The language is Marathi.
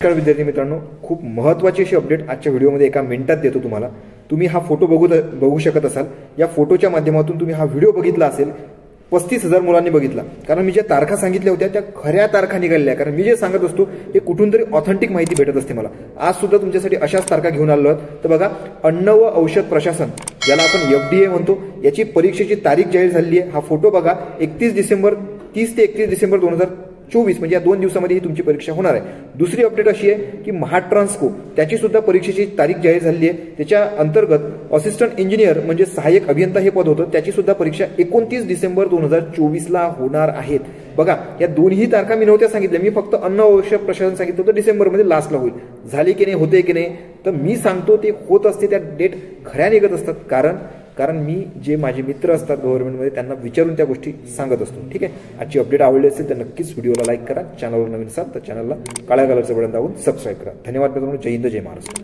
नमस्कार विद्यार्थी मित्रांनो, खूप महत्त्वाची अशी अपडेट आजच्या व्हिडिओमध्ये एका मिनिटात देतो तुम्हाला। तुम्ही हा फोटो बघू शकत असाल। या फोटोच्या माध्यमातून तुम्ही हा व्हिडिओ बघितला असेल, 35,000 मुलांनी बघितला। कारण मी ज्या तारखा सांगितल्या होत्या त्या खऱ्या तारखा निघाल्या। कारण मी जे सांगत असतो हे कुठून तरी ऑथेंटिक माहिती भेटत असते मला। आज सुद्धा तुमच्यासाठी अशाच तारखा घेऊन आलो आहोत। तर बघा, अन्न व औषध प्रशासन ज्याला आपण FDA म्हणतो, याची परीक्षेची तारीख जाहीर झाली आहे। हा फोटो बघा, 30 ते 31 डिसेंबर 2024 म्हणजे या 2 दिवसांमध्ये ही तुमची परीक्षा होणार आहे। दुसरी अपडेट अशी आहे की महाट्रान्सको त्याची सुद्धा परीक्षेची तारीख जाहीर झाली आहे। त्याच्या अंतर्गत असिस्टंट इंजिनियर म्हणजे सहाय्यक अभियंता हे पद होतं, त्याची सुद्धा परीक्षा 29 डिसेंबर 2024 ला होणार आहेत। बघा, या दोन्ही तारखा मी नव्हत्या सांगितल्या, मी फक्त अन्न औषध प्रशासन सांगितलं होतं डिसेंबरमध्ये लास्टला होईल। झाले की नाही, होते की नाही, तर मी सांगतो ते होत असते, त्या डेट खऱ्या निघत असतात। कारण मी जे माझे मित्र असतात गव्हर्नमेंटमध्ये त्यांना विचारून त्या गोष्टी सांगत असतो। ठीक आहे, आजची अपडेट आवडली असेल तर नक्कीच व्हिडिओला लाईक करा। चॅनलवर नवीन असाल तर चॅनलला काळ्या कलरचं बटन दाबून सबस्क्राईब करा। धन्यवाद मित्रांनो, जय हिंद, जय महाराष्ट्र।